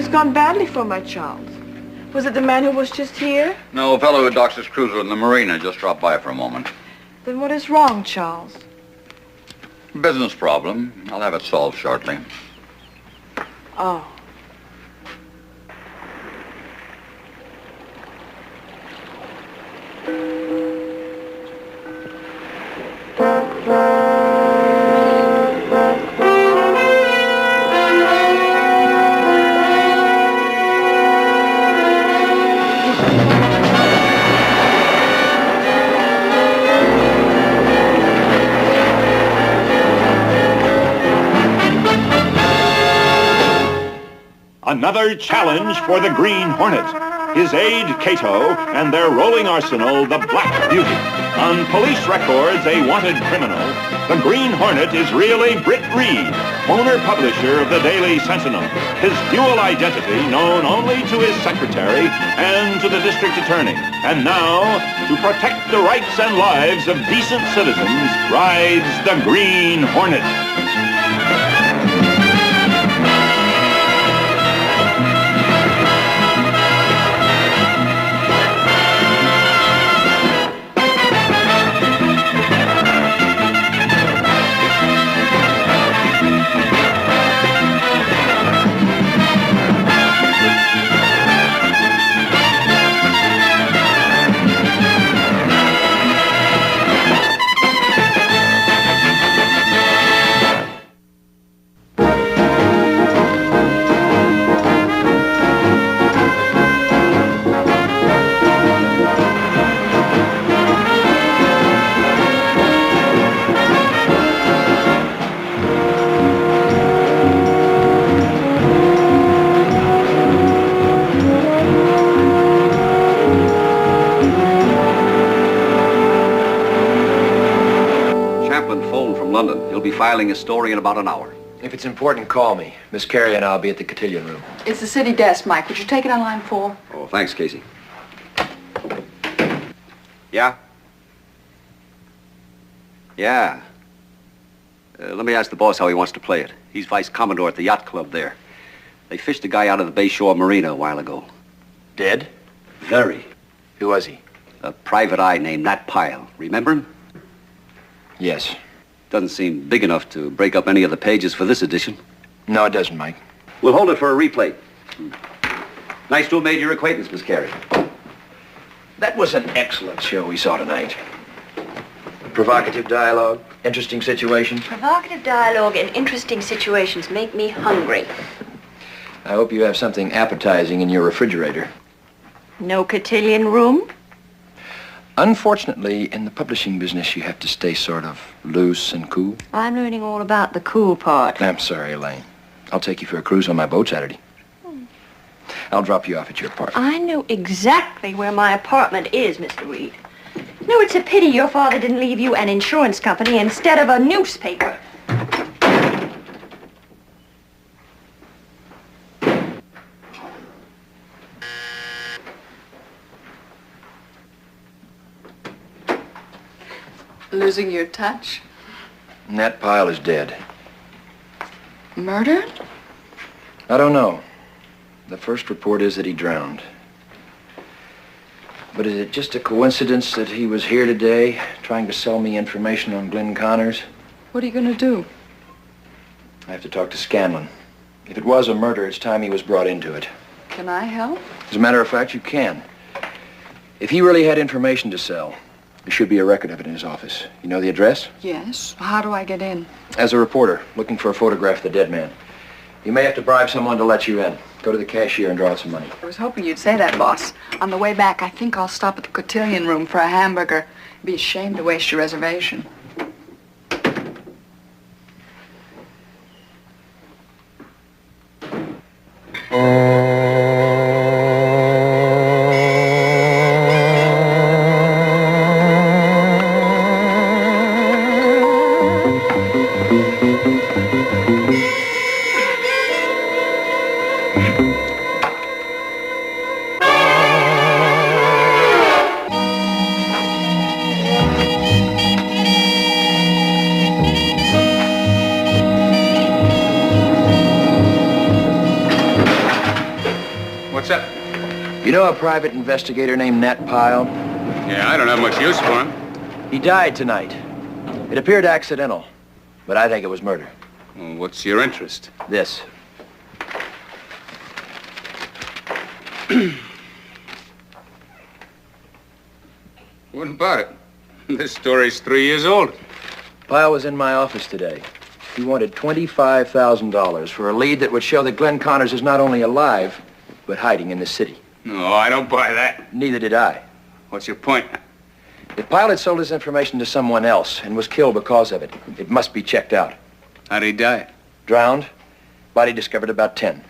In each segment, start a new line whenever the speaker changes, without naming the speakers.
gone badly for my Charles. Was it the man who was just here?
No, a fellow who docks his cruiser in the marina just dropped by for a moment.
Then what is wrong, Charles?
Business problem. I'll have it solved shortly.
Oh.
Another challenge for the Green Hornet. His aide, Cato, and their rolling arsenal, the Black Beauty. On police records, a wanted criminal, the Green Hornet is really Britt Reed, owner-publisher of the Daily Sentinel. His dual identity known only to his secretary and to the district attorney. And now, to protect the rights and lives of decent citizens, rides the Green Hornet.
Filing a story in about an hour.
If it's important, call me. Miss Carey and I'll be at the cotillion room.
It's the city desk, Mike. Would you take it on line 4?
Oh, thanks, Casey. Yeah? Yeah. Let me ask the boss how he wants to play it. He's vice commodore at the yacht club there. They fished a guy out of the Bayshore Marina a while ago.
Dead?
Very.
Who was he?
A private eye named Nat Pyle. Remember him?
Yes.
Doesn't seem big enough to break up any of the pages for this edition.
No, it doesn't, Mike.
We'll hold it for a replay. Nice to have made your acquaintance, Miss Carey.
That was an excellent show we saw tonight. Provocative dialogue, interesting situation.
Provocative dialogue and interesting situations make me hungry.
I hope you have something appetizing in your refrigerator.
No cotillion room?
Unfortunately, in the publishing business, you have to stay sort of loose and cool.
I'm learning all about the cool part.
I'm sorry, Elaine. I'll take you for a cruise on my boat Saturday. I'll drop you off at your apartment.
I know exactly where my apartment is, Mr. Reed. No, it's a pity your father didn't leave you an insurance company instead of a newspaper.
Losing your touch?
Nat Pyle is dead.
Murdered?
I don't know. The first report is that he drowned. But is it just a coincidence that he was here today trying to sell me information on Glenn Connors?
What are you going to do?
I have to talk to Scanlon. If it was a murder, it's time he was brought into it.
Can I help?
As a matter of fact, you can. If he really had information to sell, there should be a record of it in his office. You know the address?
Yes. How do I get in?
As a reporter, looking for a photograph of the dead man. You may have to bribe someone to let you in. Go to the cashier and draw out some money.
I was hoping you'd say that, boss. On the way back, I think I'll stop at the cotillion room for a hamburger. Be ashamed to waste your reservation.
What's up?
You know a private investigator named Nat Pyle?
Yeah, I don't have much use for him.
He died tonight. It appeared accidental, but I think it was murder.
Well, what's your interest?
This.
What about it? This story's 3 years old.
Pyle was in my office today. He wanted $25,000 for a lead that would show that Glenn Connors is not only alive, but hiding in the city.
No, I don't buy that.
Neither did I.
What's your point?
If Pyle had sold his information to someone else and was killed because of it, it must be checked out.
How'd he die?
Drowned. Body discovered about 10.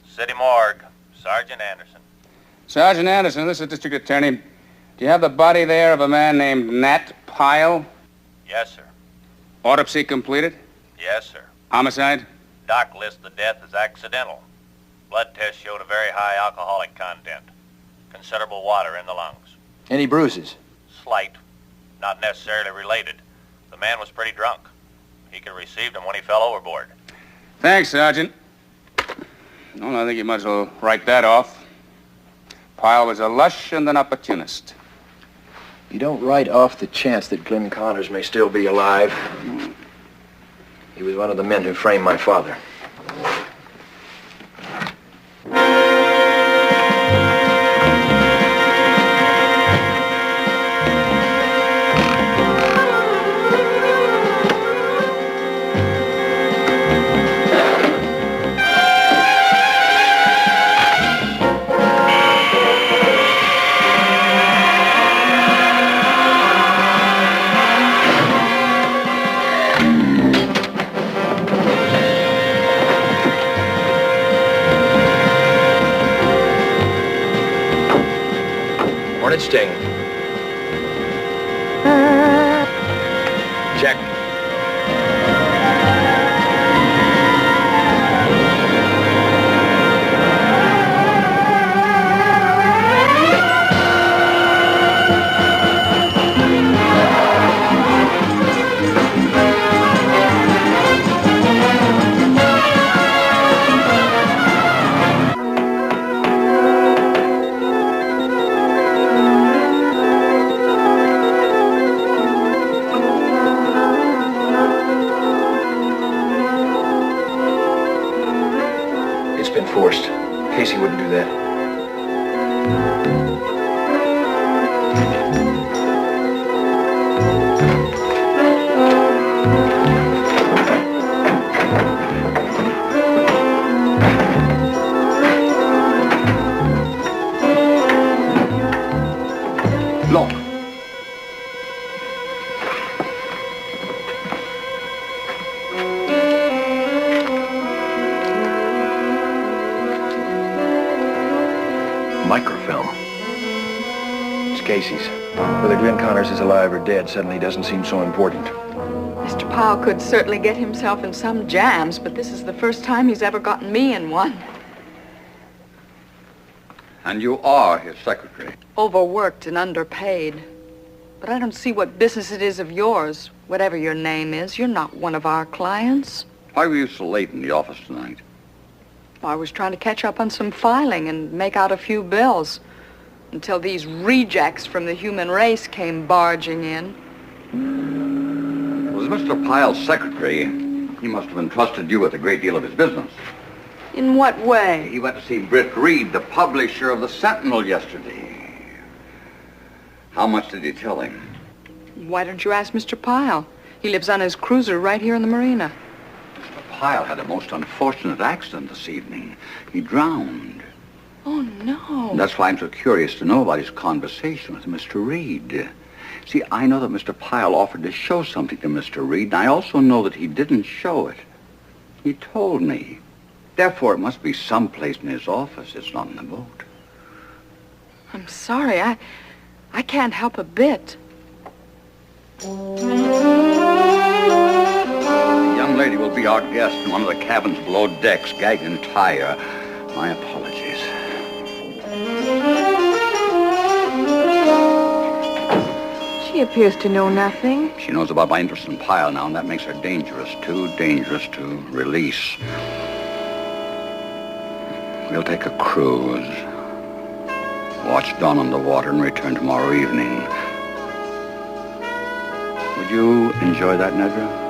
City Morgue. Sergeant Anderson.
Sergeant Anderson, this is District Attorney. Do you have the body there of a man named Nat Pyle?
Yes, sir.
Autopsy completed?
Yes, sir.
Homicide?
Doc lists the death as accidental. Blood test showed a very high alcoholic content. Considerable water in the lungs.
Any bruises?
Slight. Not necessarily related. The man was pretty drunk. He could have received him when he fell overboard.
Thanks, Sergeant. Well, I think you might as well write that off. Pyle was a lush and an opportunist.
You don't write off the chance that Glenn Connors may still be alive. He was one of the men who framed my father. Hornet sting. Check. It's been forced. Casey wouldn't do that.
Look.
Microfilm. It's Casey's. Whether Glenn Connors is alive or dead suddenly doesn't seem so important.
Mr. Pyle could certainly get himself in some jams, but this is the first time he's ever gotten me in one.
And you are his secretary.
Overworked and underpaid. But I don't see what business it is of yours. Whatever your name is, you're not one of our clients.
Why were you so late in the office tonight?
I was trying to catch up on some filing and make out a few bills until these rejects from the human race came barging in.
Was Mr. Pyle's secretary. He must have entrusted you with a great deal of his business.
In what way?
He went to see Britt Reed, the publisher of the Sentinel, yesterday. How much did he tell him?
Why don't you ask Mr. Pyle? He lives on his cruiser right here in the marina.
Pyle had a most unfortunate accident this evening. He drowned.
Oh, no.
That's why I'm so curious to know about his conversation with Mr. Reed. See, I know that Mr. Pyle offered to show something to Mr. Reed, and I also know that he didn't show it. He told me. Therefore, it must be someplace in his office. It's not in the boat.
I'm sorry. I can't help a bit.
The young lady will be our guest in one of the cabins below decks, gagged in tire. My apologies.
He appears to know nothing.
She knows about my interest in Pyle now, and that makes her dangerous, too dangerous to release. We'll take a cruise. Watch dawn on the water and return tomorrow evening. Would you enjoy that, Nedra?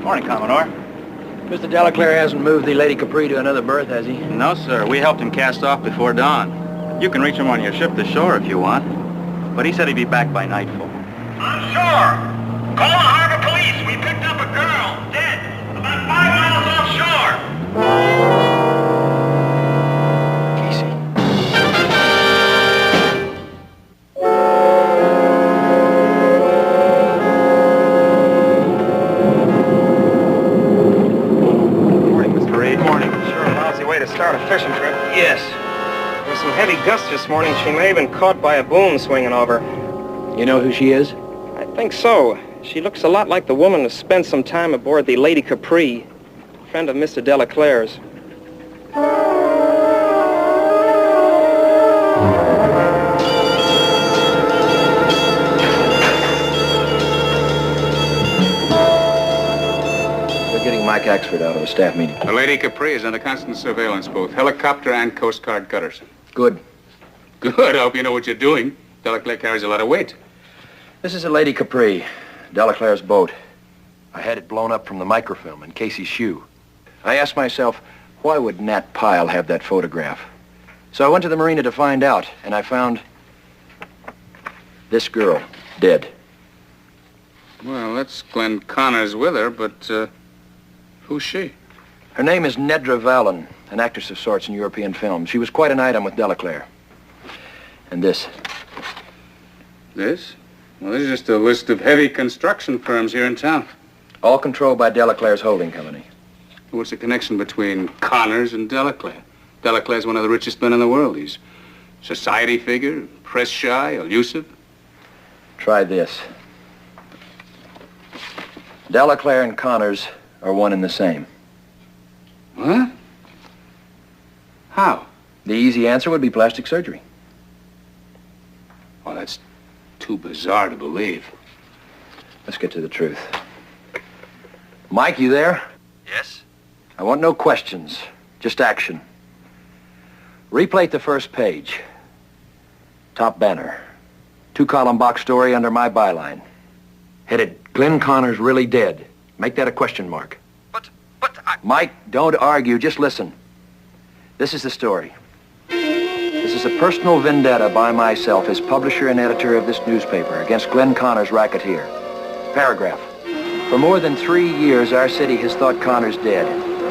Morning, Commodore.
Mr. Delaclaire hasn't moved the Lady Capri to another berth, has he?
No, sir. We helped him cast off before dawn. You can reach him on your ship to shore if you want. But he said he'd be back by nightfall.
On shore! Call the harbor police! We picked up a girl, dead, about 5 miles offshore!
To start a fishing trip. Yes. There was some heavy gusts this morning. She may have been caught by a boom swinging over.
You know who she is?
I think so. She looks a lot like the woman who spent some time aboard the Lady Capri, a friend of Mr. Delaclaire's.
Mike Axford out of a staff meeting.
The Lady Capri is under constant surveillance, both helicopter and Coast Guard cutters.
Good.
Good. I hope you know what you're doing. Delaclaire carries a lot of weight.
This is a Lady Capri, Delaclaire's boat. I had it blown up from the microfilm in Casey's shoe. I asked myself, why would Nat Pyle have that photograph? So I went to the marina to find out, and I found this girl, dead.
Well, that's Glenn Connors with her, but, who's she?
Her name is Nedra Vallon, an actress of sorts in European films. She was quite an item with Delaclaire. And this.
This? Well, this is just a list of heavy construction firms here in town.
All controlled by Delaclaire's holding company.
What's the connection between Connors and Delaclaire? Delaclaire's one of the richest men in the world. He's a society figure, press-shy, elusive.
Try this. Delaclaire and Connors are one and the same.
What? How?
The easy answer would be plastic surgery.
Oh, that's too bizarre to believe.
Let's get to the truth. Mike, you there?
Yes?
I want no questions, just action. Replate the first page. Top banner. 2-column box story under my byline. Headed, Glenn Connors really dead. Make that a question mark.
But
Mike, don't argue, just listen. This is the story. This is a personal vendetta by myself as publisher and editor of this newspaper against Glenn Connors' racketeer. Paragraph. For more than 3 years, our city has thought Connors dead,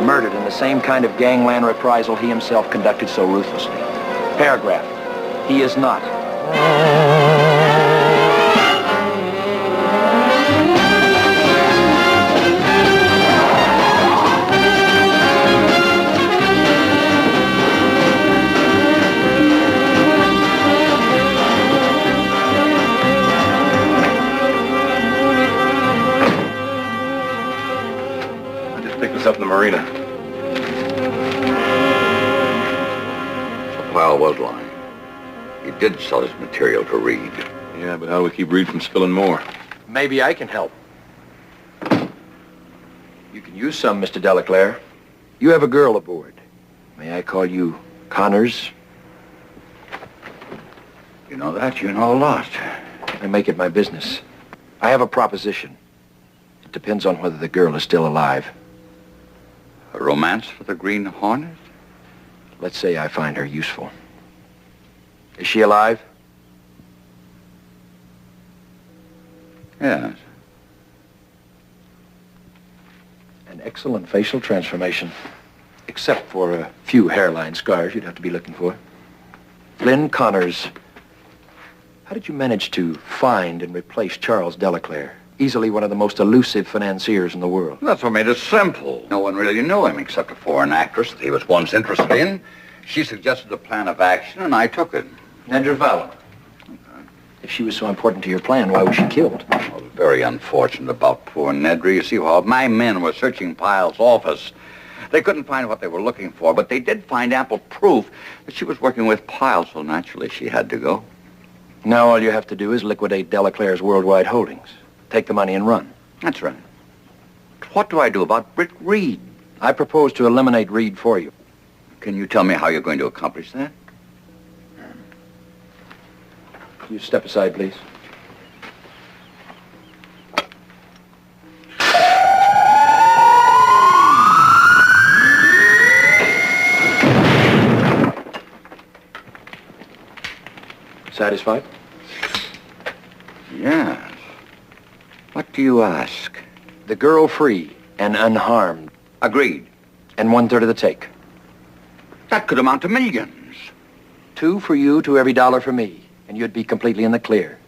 murdered in the same kind of gangland reprisal he himself conducted so ruthlessly. Paragraph. He is not.
Up in the marina.
So Pyle was lying. He did sell his material to Reed.
Yeah, but how do we keep Reed from spilling more?
Maybe I can help. You can use some, Mr. Delaclaire. You have a girl aboard. May I call you Connors?
You know that? You know a lot.
I make it my business. I have a proposition. It depends on whether the girl is still alive.
A romance for the Green Hornet?
Let's say I find her useful. Is she alive?
Yes.
An excellent facial transformation. Except for a few hairline scars you'd have to be looking for. Glenn Connors, how did you manage to find and replace Charles Delaclaire? Easily one of the most elusive financiers in the world.
That's what made it simple. No one really knew him except a foreign actress that he was once interested in. She suggested a plan of action, and I took it.
Nedra Vallon. If she was so important to your plan, why was she killed?
Well, very unfortunate about poor Nedra. You see, while my men were searching Pyle's office, they couldn't find what they were looking for, but they did find ample proof that she was working with Pyle, so naturally she had to go.
Now all you have to do is liquidate Delaclaire's worldwide holdings. Take the money and run.
That's right. What do I do about Britt Reed?
I propose to eliminate Reed for you.
Can you tell me how you're going to accomplish that?
You step aside, please. Satisfied?
Yes. What do you ask?
The girl free and unharmed.
Agreed.
And 1/3 of the take.
That could amount to millions.
2 for you to every dollar for me, and you'd be completely in the clear.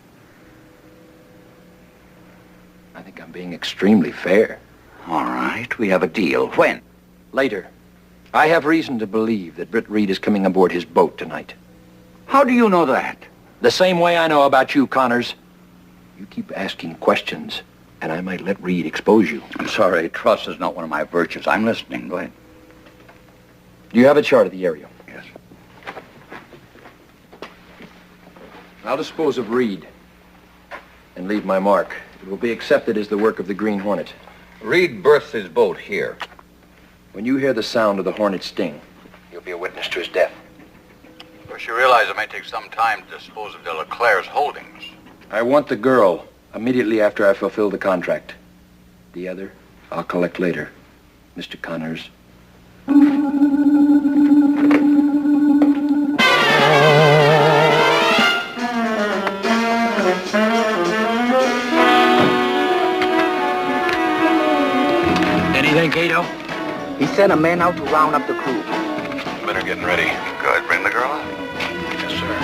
I think I'm being extremely fair.
All right, we have a deal. When?
Later. I have reason to believe that Britt Reed is coming aboard his boat tonight.
How do you know that?
The same way I know about you, Connors. You keep asking questions, and I might let Reed expose you.
I'm sorry, trust is not one of my virtues. I'm listening. Go ahead.
Do you have a chart of the area?
Yes.
I'll dispose of Reed and leave my mark. It will be accepted as the work of the Green Hornet.
Reed berths his boat here.
When you hear the sound of the Hornet's sting, you'll be a witness to his death.
Of course, you realize it may take some time to dispose of Delaclaire's holdings.
I want the girl immediately after I fulfill the contract. The other, I'll collect later. Mr. Connors. Anything, Cato?
He sent a man out to round up the crew.
Better getting ready.
Good. Bring the girl up.
Yes, sir.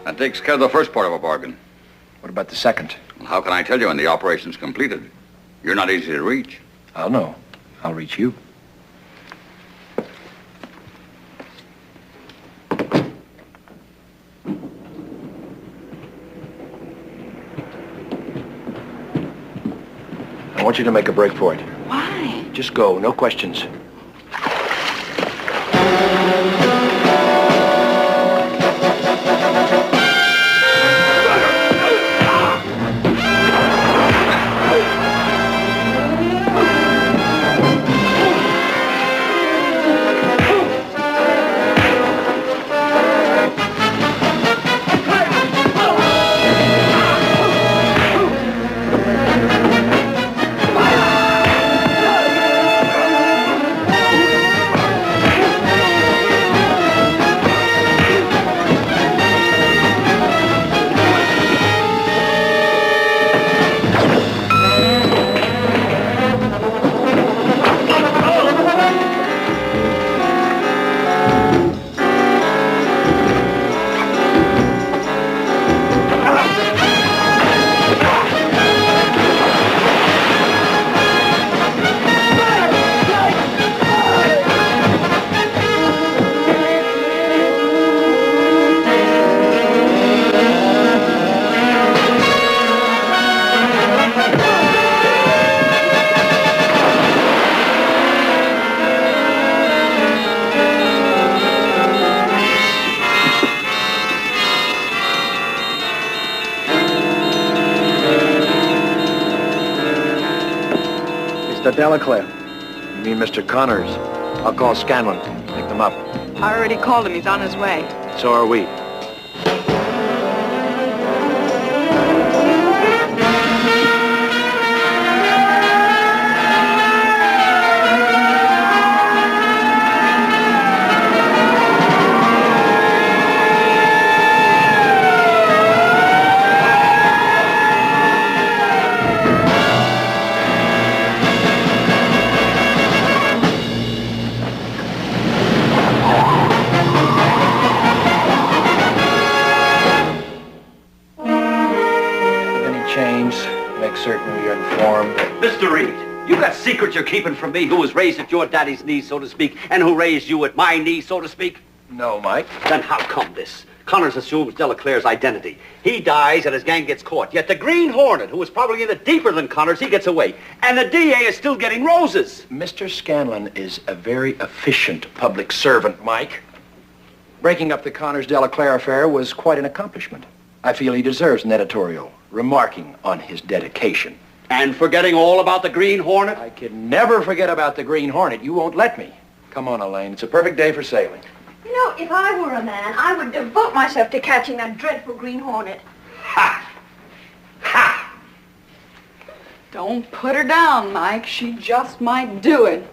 That takes care of the first part of a bargain.
What about the second?
Well, how can I tell you when the operation's completed? You're not easy to reach.
I'll know. I'll reach you. I want you to make a break for it.
Why?
Just go, no questions. Mr. Delaclare. You mean Mr. Connors. I'll call Scanlon. Pick them up.
I already called him. He's on his way.
So are we. Make certain you're informed that...
Mr. Reed, you got secrets you're keeping from me, who was raised at your daddy's knee, so to speak, and who raised you at my knee, so to speak?
No, Mike.
Then how come this? Connors assumes Delaclare's identity. He dies and his gang gets caught. Yet the Green Hornet, who was probably in it deeper than Connors, he gets away. And the DA is still getting roses.
Mr. Scanlon is a very efficient public servant, Mike. Breaking up the Connors-Delaclare affair was quite an accomplishment. I feel he deserves an editorial remarking on his dedication.
And forgetting all about the Green Hornet?
I can never forget about the Green Hornet. You won't let me. Come on, Elaine. It's a perfect day for sailing.
You know, if I were a man, I would devote myself to catching that dreadful Green Hornet.
Ha! Ha!
Don't put her down, Mike. She just might do it.